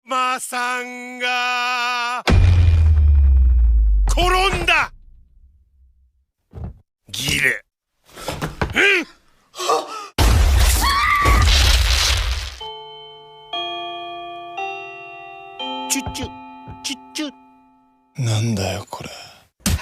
マさんが転んだ。ギレ。チュッチュチュッチュ。なんだよこれ।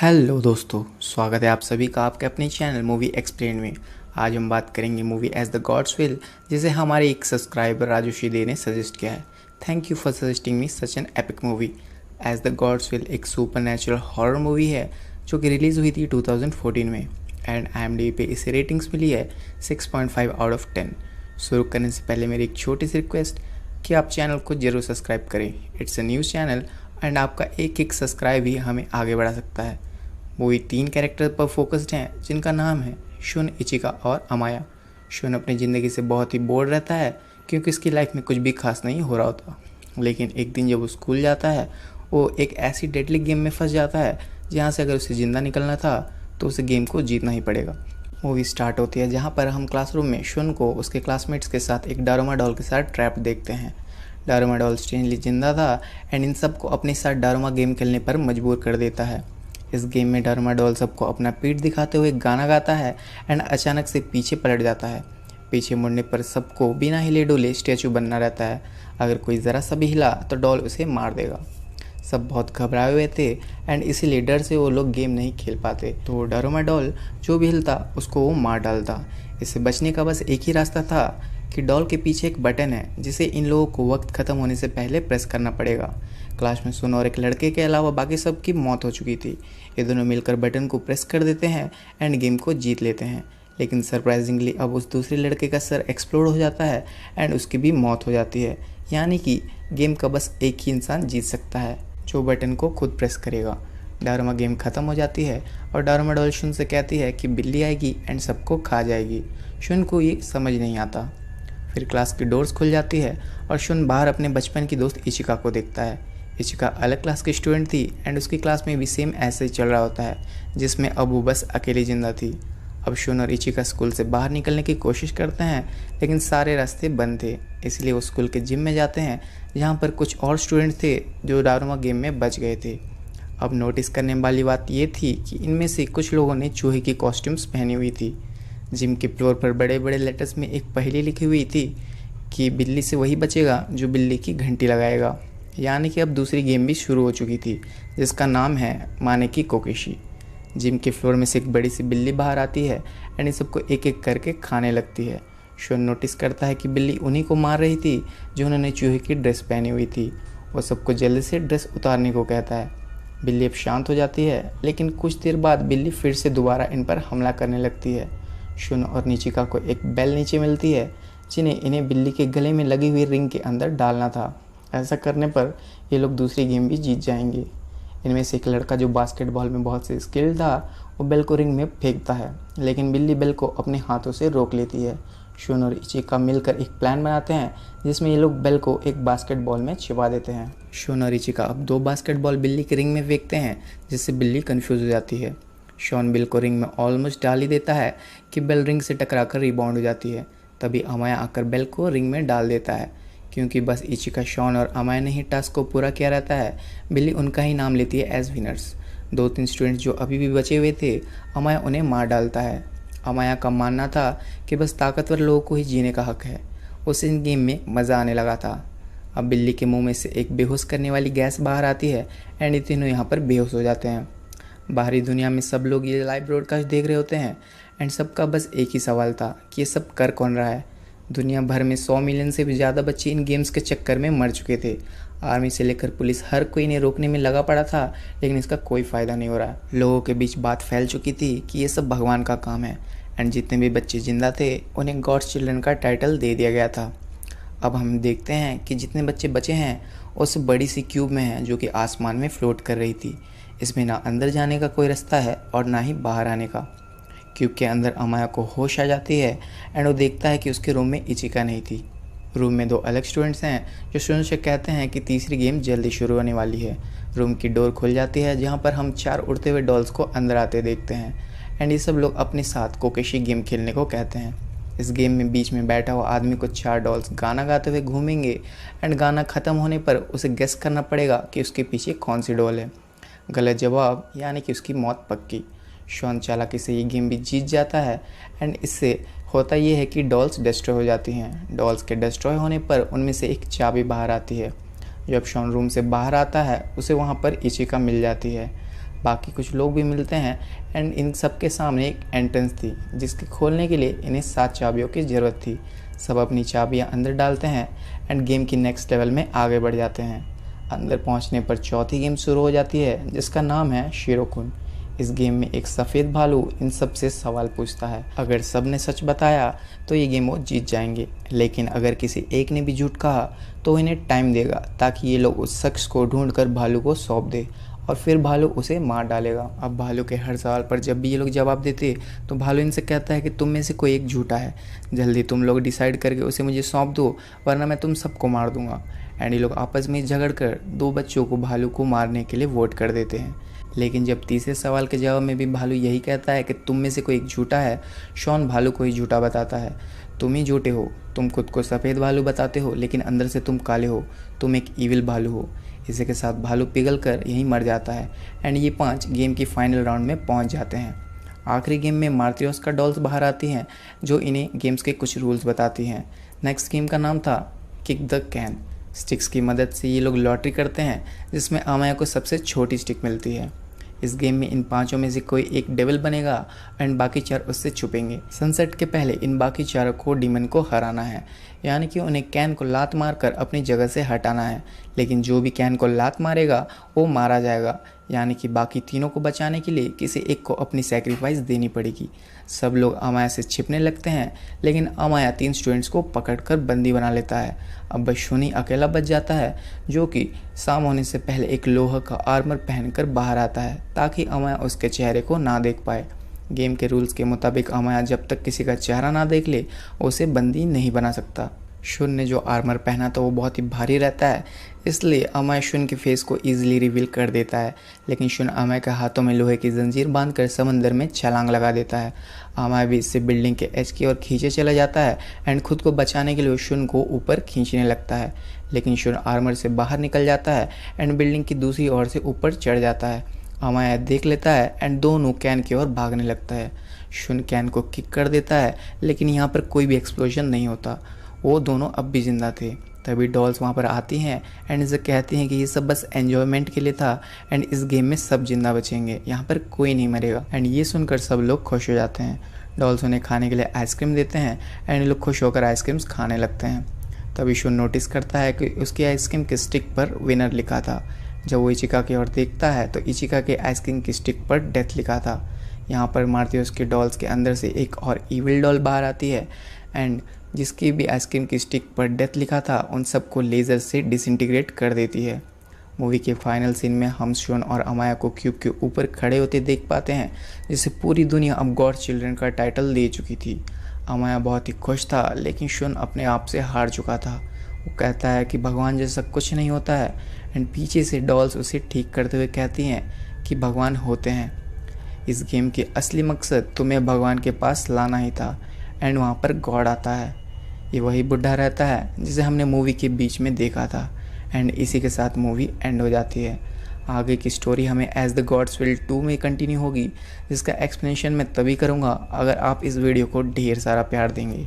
Hello दोस्तों, स्वागत है आप सभी का आपके अपने चैनल मूवी एक्सप्लेन में। आज हम बात करेंगे movie As the Gods Will, जिसे हमारे एक सब्सक्राइबर राजू शिदे ने सजेस्ट किया है। Thank you for suggesting me such an epic movie. As the Gods Will एक सुपर नेचुरल हॉरर मूवी है जो कि रिलीज़ हुई थी 2014 में एंड IMDb पे इसे रेटिंग्स मिली है 6.5 आउट ऑफ 10। शुरू करने से पहले मेरी एक छोटी सी रिक्वेस्ट कि आप चैनल को ज़रूर सब्सक्राइब करें। It's a news channel and आपका एक एक सब्सक्राइब ही हमें आगे बढ़ा सकता है। मूवी 3 कैरेक्टर पर फोकस्ड हैं जिनका नाम है शुन, इचिका और अमाया। शुन अपनी ज़िंदगी से बहुत ही बोर रहता है क्योंकि उसकी लाइफ में कुछ भी खास नहीं हो रहा होता। लेकिन एक दिन जब वो स्कूल जाता है वो एक ऐसी डेडली गेम में फंस जाता है जहाँ से अगर उसे ज़िंदा निकलना था तो उसे गेम को जीतना ही पड़ेगा। मूवी स्टार्ट होती है जहाँ पर हम क्लासरूम में शुन को उसके क्लासमेट्स के साथ एक डारोमा डॉल के साथ ट्रैप देखते हैं। डारोमा डॉल स्ट्रेंजली जिंदा था एंड इन सबको अपने साथ डारोमा गेम खेलने पर मजबूर कर देता है। इस गेम में डारोमा डॉल सबको अपना पीठ दिखाते हुए गाना गाता है एंड अचानक से पीछे पलट जाता है। पीछे मुड़ने पर सबको बिना हिले डुले स्टैचू बनना रहता है। अगर कोई ज़रा सा भी हिला तो डॉल उसे मार देगा। सब बहुत घबराए हुए थे एंड इसीलिए डर से वो लोग गेम नहीं खेल पाते। तो डारोमा डॉल जो भी हिलता उसको वो मार डालता। इससे बचने का बस एक ही रास्ता था कि डॉल के पीछे एक बटन है जिसे इन लोगों को वक्त ख़त्म होने से पहले प्रेस करना पड़ेगा। क्लास में सुन और एक लड़के के अलावा बाकी सब की मौत हो चुकी थी। ये दोनों मिलकर बटन को प्रेस कर देते हैं एंड गेम को जीत लेते हैं। लेकिन सरप्राइजिंगली अब उस दूसरे लड़के का सर एक्सप्लोड हो जाता है एंड उसकी भी मौत हो जाती है। यानी कि गेम का बस एक ही इंसान जीत सकता है जो बटन को खुद प्रेस करेगा। डारोमा गेम ख़त्म हो जाती है और डारोमा डॉल शुन से कहती है कि बिल्ली आएगी एंड सबको खा जाएगी। शुन को ये समझ नहीं आता। फिर क्लास की डोर्स खुल जाती है और शुन बाहर अपने बचपन की दोस्त इचिका को देखता है। इचिका अलग क्लास की स्टूडेंट थी एंड उसकी क्लास में भी सेम ऐसे ही चल रहा होता है जिसमें अब वो बस अकेली जिंदा थी। अब शुन और इचिका स्कूल से बाहर निकलने की कोशिश करते हैं लेकिन सारे रास्ते बंद थे, इसलिए वो स्कूल के जिम में जाते हैं जहाँ पर कुछ और स्टूडेंट थे जो डारोमा गेम में बच गए थे। अब नोटिस करने वाली बात ये थी कि इनमें से कुछ लोगों ने चूहे की कॉस्ट्यूम्स पहनी हुई थी। जिम के फ्लोर पर बड़े बड़े लेटर्स में एक पहेली लिखी हुई थी कि बिल्ली से वही बचेगा जो बिल्ली की घंटी लगाएगा। यानी कि अब दूसरी गेम भी शुरू हो चुकी थी जिसका नाम है माने की कोकेशी। जिम के फ्लोर में से एक बड़ी सी बिल्ली बाहर आती है एंड इन सबको एक एक करके खाने लगती है। शुन नोटिस करता है कि बिल्ली उन्हीं को मार रही थी जो उन्होंने चूहे की ड्रेस पहनी हुई थी। वो सबको जल्दी से ड्रेस उतारने को कहता है। बिल्ली अब शांत हो जाती है लेकिन कुछ देर बाद बिल्ली फिर से दोबारा इन पर हमला करने लगती है। शुन और निचिका को एक बेल नीचे मिलती है जिन्हें इन्हें बिल्ली के गले में लगी हुई रिंग के अंदर डालना था। ऐसा करने पर ये लोग दूसरी गेम भी जीत जाएंगे। इनमें से एक लड़का जो बास्केटबॉल में बहुत से स्किल्ड था वो बेल को रिंग में फेंकता है लेकिन बिल्ली बेल को अपने हाथों से रोक लेती है। शुन और इचिका मिलकर एक प्लान बनाते हैं जिसमें ये लोग बेल को एक बास्केटबॉल में छिपा देते हैं। शुन और इचिका अब 2 बास्केटबॉल बिल्ली के रिंग में फेंकते हैं जिससे बिल्ली कंफ्यूज हो जाती है। शॉन बिल को रिंग में ऑलमोस्ट डाल ही देता है कि बेल रिंग से टकराकर रिबाउंड हो जाती है। तभी अमाया आकर बेल को रिंग में डाल देता है। क्योंकि बस इचिका, शॉन और अमाया ने ही टास्क को पूरा किया रहता है, बिल्ली उनका ही नाम लेती है एज विनर्स। 2-3 स्टूडेंट्स जो अभी भी बचे हुए थे अमाया उन्हें मार डालता है। अमाया का मानना था कि बस ताकतवर लोगों को ही जीने का हक है। उस इन गेम में मज़ा आने लगा था। अब बिल्ली के मुंह में से एक बेहोश करने वाली गैस बाहर आती है एंड ये तीनों यहाँ पर बेहोश हो जाते हैं। बाहरी दुनिया में सब लोग ये लाइव ब्रॉडकास्ट देख रहे होते हैं एंड सबका बस एक ही सवाल था कि ये सब कर कौन रहा है। दुनिया भर में 100 मिलियन से भी ज़्यादा बच्चे इन गेम्स के चक्कर में मर चुके थे। आर्मी से लेकर पुलिस हर कोई इन्हें रोकने में लगा पड़ा था लेकिन इसका कोई फ़ायदा नहीं हो रहा। लोगों के बीच बात फैल चुकी थी कि ये सब भगवान का काम है एंड जितने भी बच्चे जिंदा थे उन्हें गॉड्स चिल्ड्रन का टाइटल दे दिया गया था। अब हम देखते हैं कि जितने बच्चे बचे हैं उस बड़ी सी क्यूब में हैं जो कि आसमान में फ्लोट कर रही थी। इसमें ना अंदर जाने का कोई रास्ता है और ना ही बाहर आने का। क्यूब के अंदर अमाया को होश आ जाती है एंड वो देखता है कि उसके रूम में इचिका नहीं थी। रूम में 2 अलग स्टूडेंट्स हैं जो शुन से कहते हैं कि तीसरी गेम जल्दी शुरू होने वाली है। रूम की डोर खुल जाती है जहाँ पर हम 4 उड़ते हुए डॉल्स को अंदर आते देखते हैं एंड ये सब लोग अपने साथ कोकेशी गेम खेलने को कहते हैं। इस गेम में बीच में बैठा हुआ आदमी को 4 डॉल्स गाना गाते हुए घूमेंगे एंड गाना ख़त्म होने पर उसे गेस करना पड़ेगा कि उसके पीछे कौन सी डॉल है। गलत जवाब यानी कि उसकी मौत पक्की। शॉन चालाकी से ये गेम भी जीत जाता है एंड इससे होता ये है कि डॉल्स डिस्ट्रॉय हो जाती हैं। डॉल्स के डिस्ट्रॉय होने पर उनमें से एक चाबी बाहर आती है। जब शॉन रूम से बाहर आता है उसे वहाँ पर इचिका मिल जाती है। बाकी कुछ लोग भी मिलते हैं एंड इन सब के सामने एक एंट्रेंस थी जिसके खोलने के लिए इन्हें 7 चाबियों की ज़रूरत थी। सब अपनी चाबियाँ अंदर डालते हैं एंड गेम की नेक्स्ट लेवल में आगे बढ़ जाते हैं। अंदर पहुँचने पर चौथी गेम शुरू हो जाती है जिसका नाम है शिरोकुन। इस गेम में एक सफ़ेद भालू इन सब से सवाल पूछता है। अगर सब ने सच बताया तो ये गेम वो जीत जाएंगे, लेकिन अगर किसी एक ने भी झूठ कहा तो इन्हें टाइम देगा ताकि ये लोग उस शख्स को ढूंढकर भालू को सौंप दे और फिर भालू उसे मार डालेगा। अब भालू के हर सवाल पर जब भी ये लोग जवाब देते तो भालू इनसे कहता है कि तुम में से कोई एक झूठा है, जल्दी तुम लोग डिसाइड करके उसे मुझे सौंप दो वरना मैं तुम सबको मार दूंगा। एंड ये लोग आपस में झगड़ कर 2 बच्चों को भालू को मारने के लिए वोट कर देते हैं। लेकिन जब तीसरे सवाल के जवाब में भी भालू यही कहता है कि तुम में से कोई एक झूठा है, शॉन भालू को ही झूठा बताता है। तुम ही झूठे हो, तुम खुद को सफ़ेद भालू बताते हो लेकिन अंदर से तुम काले हो, तुम एक ईविल भालू हो। इसी के साथ भालू पिघल कर यहीं मर जाता है एंड ये 5 गेम की फाइनल राउंड में पहुंच जाते हैं। आखिरी गेम में मार्तियोस का डॉल्स बाहर आती हैं जो इन्हें गेम्स के कुछ रूल्स बताती हैं। नेक्स्ट गेम का नाम था किक द कैन। स्टिक्स की मदद से ये लोग लॉटरी करते हैं जिसमें अमाया को सबसे छोटी स्टिक मिलती है। इस गेम में इन 5 में से कोई एक डेविल बनेगा एंड बाकी 4 उससे छुपेंगे। सनसेट के पहले इन बाकी 4 को डीमन को हराना है, यानी कि उन्हें कैन को लात मारकर अपनी जगह से हटाना है। लेकिन जो भी कैन को लात मारेगा वो मारा जाएगा, यानी कि बाकी तीनों को बचाने के लिए किसी एक को अपनी सैक्रिफाइस देनी पड़ेगी। सब लोग अमाया से छिपने लगते हैं लेकिन अमाया 3 स्टूडेंट्स को पकड़कर बंदी बना लेता है। अब बस शूनी अकेला बच जाता है जो कि शाम होने से पहले एक लोहा का आर्मर पहनकर बाहर आता है ताकि अमाया उसके चेहरे को ना देख पाए। गेम के रूल्स के मुताबिक अमाया जब तक किसी का चेहरा ना देख ले उसे बंदी नहीं बना सकता। शुन ने जो आर्मर पहना था वो बहुत ही भारी रहता है, इसलिए अमाया शुन के फेस को ईजिली रिवील कर देता है। लेकिन शुन अमाया के हाथों में लोहे की जंजीर बांधकर समंदर में छलांग लगा देता है। अमाया भी इससे बिल्डिंग के एज की ओर खींचे चला जाता है एंड खुद को बचाने के लिए शुन को ऊपर खींचने लगता है। लेकिन शुन आर्मर से बाहर निकल जाता है एंड बिल्डिंग की दूसरी ओर से ऊपर चढ़ जाता है। अमाया देख लेता है एंड दोनों कैन की ओर भागने लगता है। शुन कैन को किक कर देता है लेकिन यहाँ पर कोई भी एक्सप्लोजन नहीं होता, वो दोनों अब भी जिंदा थे। तभी डॉल्स वहाँ पर आती हैं एंड इसे कहती हैं कि ये सब बस एन्जॉयमेंट के लिए था एंड इस गेम में सब जिंदा बचेंगे, यहाँ पर कोई नहीं मरेगा। एंड ये सुनकर सब लोग खुश हो जाते हैं। डॉल्स उन्हें खाने के लिए आइसक्रीम देते हैं एंड ये लोग खुश होकर आइसक्रीम्स खाने लगते हैं। तभी शुन नोटिस करता है कि उसकी आइसक्रीम के स्टिक पर विनर लिखा था। जब वो इचिका की ओर देखता है तो इचिका के आइसक्रीम की स्टिक पर डेथ लिखा था। यहाँ पर मार्तियोस के डॉल्स के अंदर से एक और ईविल डॉल बाहर आती है एंड जिसकी भी आइसक्रीम की स्टिक पर डेथ लिखा था उन सबको लेज़र से डिसइंटीग्रेट कर देती है। मूवी के फाइनल सीन में हम शॉन और अमाया को क्यूब के ऊपर खड़े होते देख पाते हैं, जिससे पूरी दुनिया अब गॉड चिल्ड्रन का टाइटल ले चुकी थी। अमाया बहुत ही खुश था लेकिन शॉन अपने आप से हार चुका था। वो कहता है कि भगवान जैसा कुछ नहीं होता है एंड पीछे से डॉल्स उसे ठीक करते हुए कहती हैं कि भगवान होते हैं। इस गेम की असली मकसद तुम्हें भगवान के पास लाना ही था एंड वहाँ पर गॉड आता है। ये वही बुढ़ा रहता है जिसे हमने मूवी के बीच में देखा था एंड इसी के साथ मूवी एंड हो जाती है। आगे की स्टोरी हमें एज द गॉड्स विल 2 में कंटिन्यू होगी, जिसका एक्सप्लेनेशन मैं तभी करूँगा अगर आप इस वीडियो को ढेर सारा प्यार देंगे।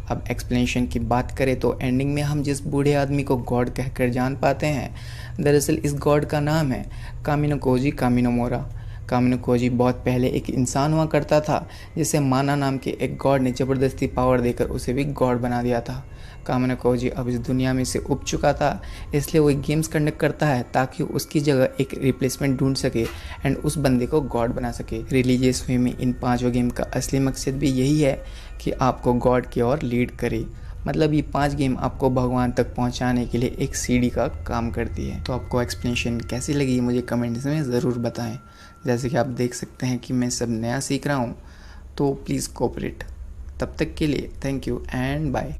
अब एक्सप्लेनेशन की बात करें तो एंडिंग में हम जिस बूढ़े आदमी को गॉड कहकर जान पाते हैं, दरअसल इस गॉड का नाम है कामिनो कोजी कामिनोमोरा। कामिनो कोजी बहुत पहले एक इंसान हुआ करता था जिसे माना नाम के एक गॉड ने ज़बरदस्ती पावर देकर उसे भी गॉड बना दिया था। कामिनो कोजी अब इस दुनिया में से उब चुका था, इसलिए वो एक गेम्स कंडक्ट करता है ताकि उसकी जगह एक रिप्लेसमेंट ढूंढ सके एंड उस बंदे को गॉड बना सके। रिलीजियस वे में इन 5 गेम का असली मकसद भी यही है कि आपको गॉड की ओर लीड करे। मतलब ये 5 गेम आपको भगवान तक पहुंचाने के लिए एक सीढ़ी का काम करती है। तो आपको एक्सप्लेनेशन कैसी लगी मुझे कमेंट्स में ज़रूर बताएं। जैसे कि आप देख सकते हैं कि मैं सब नया सीख रहा हूँ, तो प्लीज़ कोऑपरेट। तब तक के लिए थैंक यू एंड बाय।